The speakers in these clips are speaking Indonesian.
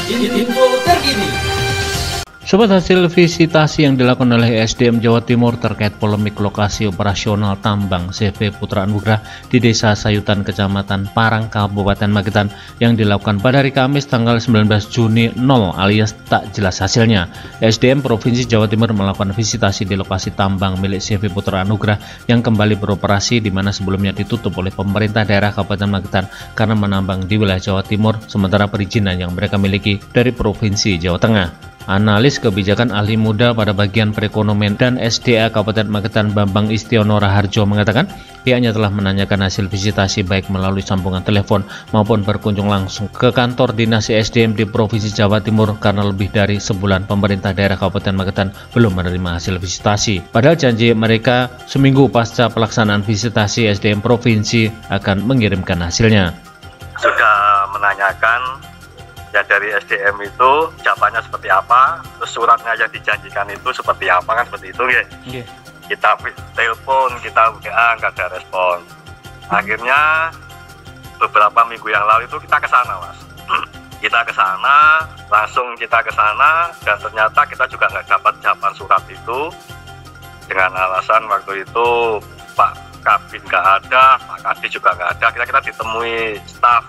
Info terkini. Sobat, hasil visitasi yang dilakukan oleh SDM Jawa Timur terkait polemik lokasi operasional tambang CV Putra Anugrah di Desa Sayutan, Kecamatan Parang, Kabupaten Magetan yang dilakukan pada hari Kamis tanggal 19 Juni 0 alias tak jelas hasilnya. SDM Provinsi Jawa Timur melakukan visitasi di lokasi tambang milik CV Putra Anugrah yang kembali beroperasi di mana sebelumnya ditutup oleh pemerintah daerah Kabupaten Magetan karena menambang di wilayah Jawa Timur sementara perizinan yang mereka miliki dari Provinsi Jawa Tengah. Analis kebijakan ahli muda pada bagian perekonomian dan SDA Kabupaten Magetan Bambang Istiono Raharjo mengatakan pihaknya telah menanyakan hasil visitasi baik melalui sambungan telepon maupun berkunjung langsung ke kantor dinas SDM di Provinsi Jawa Timur karena lebih dari sebulan pemerintah daerah Kabupaten Magetan belum menerima hasil visitasi. Padahal janji mereka seminggu pasca pelaksanaan visitasi SDM Provinsi akan mengirimkan hasilnya. Sudah menanyakan ya dari SDM itu jawabannya seperti apa, terus suratnya yang dijanjikan itu seperti apa, kan seperti itu ya. Kita telepon, kita WA, nggak ada respon. Akhirnya beberapa minggu yang lalu itu kita ke sana, Mas. Kita ke sana, langsung kita ke sana, dan ternyata kita juga nggak dapat jawaban surat itu dengan alasan waktu itu Pak Kabin nggak ada, Pak Kadis juga nggak ada. Kita ditemui staf,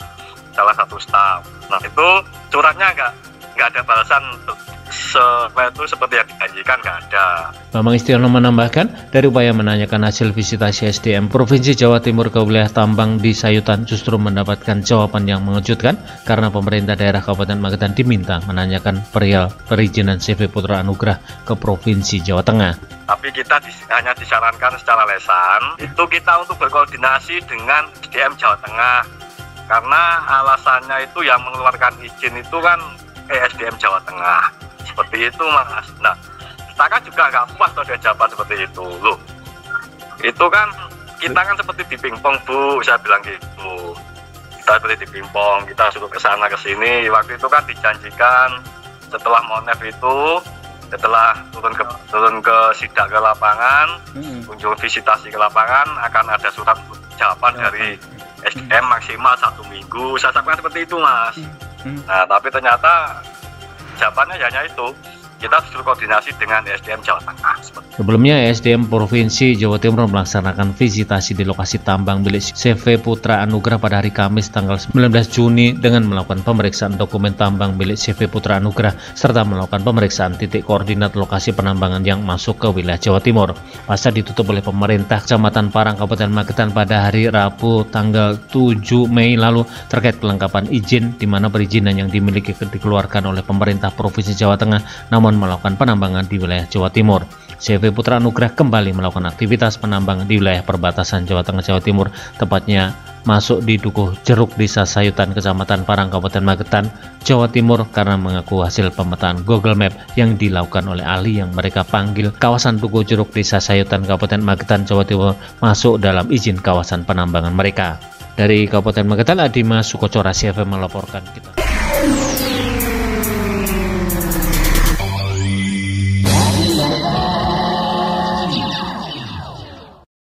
salah satu staf. Nah itu suratnya nggak ada balasan seperti yang dijanjikan, nggak ada. Bambang Istiono menambahkan dari upaya menanyakan hasil visitasi SDM Provinsi Jawa Timur ke wilayah tambang di Sayutan justru mendapatkan jawaban yang mengejutkan karena pemerintah daerah Kabupaten Magetan diminta menanyakan perihal perizinan CV Putra Anugrah ke Provinsi Jawa Tengah. Tapi kita hanya disarankan secara lesan itu kita untuk berkoordinasi dengan SDM Jawa Tengah. Karena alasannya itu yang mengeluarkan izin itu kan SDM Jawa Tengah. Seperti itu, Mas. Nah, kita kan juga nggak puas kalau ada jawaban seperti itu. Loh, itu kan kita kan seperti di pingpong, Bu. Saya bilang gitu. Kita seperti di pingpong, kita suruh ke sana ke sini. Waktu itu kan dijanjikan setelah Monef itu, setelah turun ke sidak ke lapangan, kunjung visitasi ke lapangan, akan ada surat jawaban dari SDM maksimal 1 minggu. Saya sampaikan seperti itu, Mas. Nah, tapi ternyata jawabannya hanya itu. Kita disuruh koordinasi dengan SDM Jawa Tengah. Sebelumnya, SDM Provinsi Jawa Timur melaksanakan visitasi di lokasi tambang milik CV Putra Anugrah pada hari Kamis tanggal 19 Juni dengan melakukan pemeriksaan dokumen tambang milik CV Putra Anugrah serta melakukan pemeriksaan titik koordinat lokasi penambangan yang masuk ke wilayah Jawa Timur. Pasca ditutup oleh pemerintah Kecamatan Parang, Kabupaten Magetan pada hari Rabu tanggal 7 Mei lalu terkait kelengkapan izin di mana perizinan yang dimiliki dikeluarkan oleh pemerintah Provinsi Jawa Tengah namun melakukan penambangan di wilayah Jawa Timur. CV Putra Anugrah kembali melakukan aktivitas penambangan di wilayah perbatasan Jawa Tengah Jawa Timur, tepatnya masuk di Dukuh Jeruk Desa Sayutan, Kecamatan Parang, Kabupaten Magetan, Jawa Timur karena mengaku hasil pemetaan Google Map yang dilakukan oleh ahli yang mereka panggil kawasan Dukuh Jeruk Desa Sayutan, Kabupaten Magetan, Jawa Timur masuk dalam izin kawasan penambangan mereka. Dari Kabupaten Magetan, Adima Sukoco, Rasi FM melaporkan kita.